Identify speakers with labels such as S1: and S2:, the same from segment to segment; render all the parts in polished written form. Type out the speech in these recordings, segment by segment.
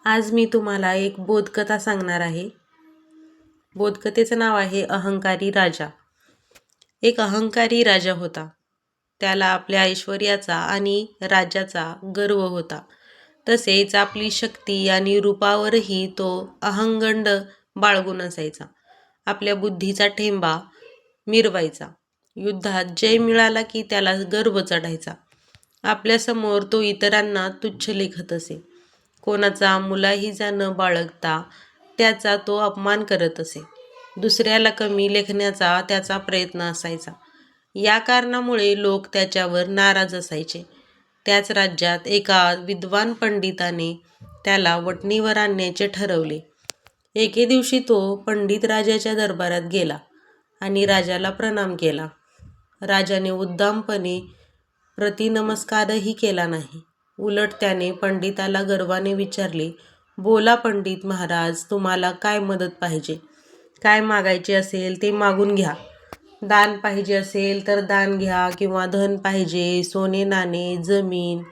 S1: आज मी तुम्हाला एक बोधकथा सांगणार आहे. बोधकथेचं नाव आहे अहंकारी राजा. एक अहंकारी राजा होता. त्याला आपल्या ऐश्वर्याचा आणि राज्याचा गर्व होता. तसेच आपली शक्ती आणि रूपावरही तो अहंगंड बाळगून असायचा. आपल्या बुद्धीचा ठेंबा मिरवायचा. युद्धात जय मिळाला की त्याला गर्व चढायचा. आपल्यासमोर तो इतरांना तुच्छ लेखत असे. कोणाचा मुलाहिजा न बाळगता त्याचा तो अपमान करत असे. दुसऱ्याला कमी लेखण्याचा त्याचा प्रयत्न असायचा. या कारणामुळे लोक त्याच्यावर नाराज असायचे. त्याच राज्यात एका विद्वान पंडिताने त्याला वठणीवर आणण्याचे ठरवले. एके दिवशी तो पंडित राजाच्या दरबारात गेला आणि राजाला प्रणाम केला. राजाने उद्दामपणे प्रतिनमस्कारही केला नाही. उलट त्याने पंडिताला गर्वाने विचारले, "बोला पंडित महाराज, तुम्हाला काय मदत पाहिजे? काय मागायचे असेल ते मागून घ्या. दान पाहिजे असेल तर दान घ्या, किंवा धन पाहिजे, सोने नाणे, जमीन,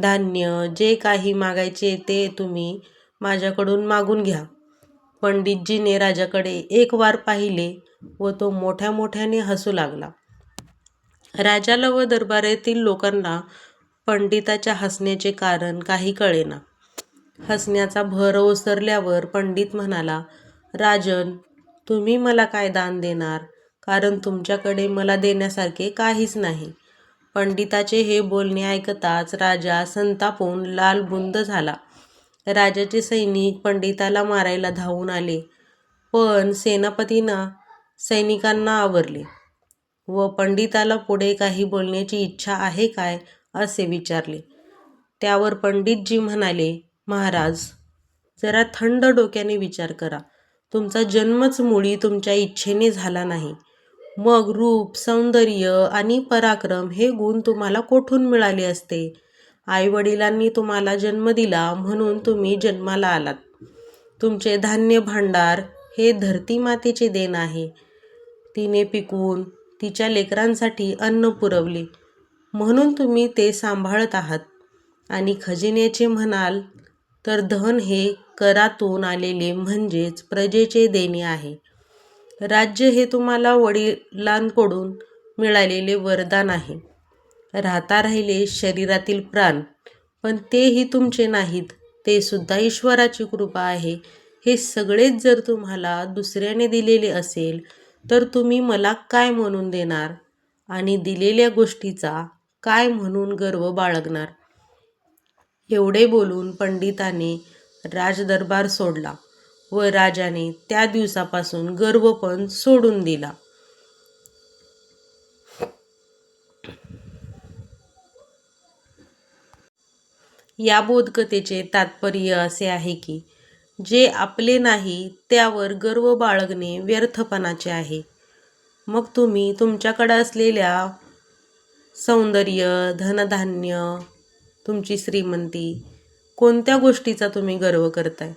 S1: धान्य, जे काही मागायचे ते तुम्ही माझ्याकडून मागून घ्या." पंडितजीने राजाकडे एक वार पाहिले व तो मोठ्या मोठ्याने हसू लागला. राजाला व दरबारातील लोकांना पंडिताच्या हसण्याचे कारण काही कळेना. हसण्याचा भर ओसरल्यावर पंडित म्हणाला, "राजन, तुम्ही मला काय दान देणार? कारण तुमच्याकडे मला देण्यासारखे काहीच नाही." पंडिताचे हे बोलणे ऐकताच राजा संतापून लालबुंद झाला. राजाचे सैनिक पंडिताला मारायला धावून आले, पण सेनापतींना सैनिकांना आवरले व पंडिताला पुढे काही बोलण्याची इच्छा आहे काय असे विचारले. त्यावर पंडितजी म्हणाले, "महाराज, जरा थंड डोक्याने विचार करा. तुमचा जन्मच मुळी तुमच्या इच्छेने झाला नाही. मग रूप, सौंदर्य आणि पराक्रम हे गुण तुम्हाला कोठून मिळाले असते? आईवडिलांनी तुम्हाला जन्म दिला म्हणून तुम्ही जन्माला आलात. तुमचे धान्य भांडार हे धरती मातेचे देण आहे. तिने पिकवून तिच्या लेकरांसाठी अन्न पुरवले म्हणून तुम्ही ते सांभाळत आहात. आणि खजिन्याचे म्हणाल तर धन हे करातून आलेले म्हणजेच प्रजेचे देणे आहे. राज्य हे तुम्हाला वडिलांकडून मिळालेले वरदान आहे. राहता राहिले शरीरातील प्राण, पण तेही तुमचे नाहीत, ते सुद्धा ईश्वराची कृपा आहे. हे सगळेच जर तुम्हाला दुसऱ्याने दिलेले असेल तर तुम्ही मला काय म्हणून देणार आणि दिलेल्या गोष्टीचा काय म्हणून गर्व बाळगणार?" एवढे बोलून पंडिताने राजदरबार सोडला व राजाने त्या दिवसापासून गर्व पण सोडून दिला. या बोधकथेचे तात्पर्य असे आहे की जे आपले नाही त्यावर गर्व बाळगणे व्यर्थपणाचे आहे. मग तुम्ही तुमच्याकडे असलेल्या सौंदर्य, धनधान्य, तुमची श्रीमंती, कोणत्या गोष्टीचा तुम्ही गर्व करताय?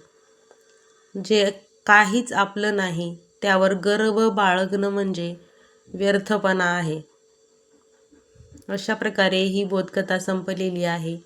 S1: जे काहीच आपलं नाही त्यावर गर्व बाळगणं म्हणजे व्यर्थपणा आहे. अशा प्रकारे ही बोधकथा संपलेली आहे.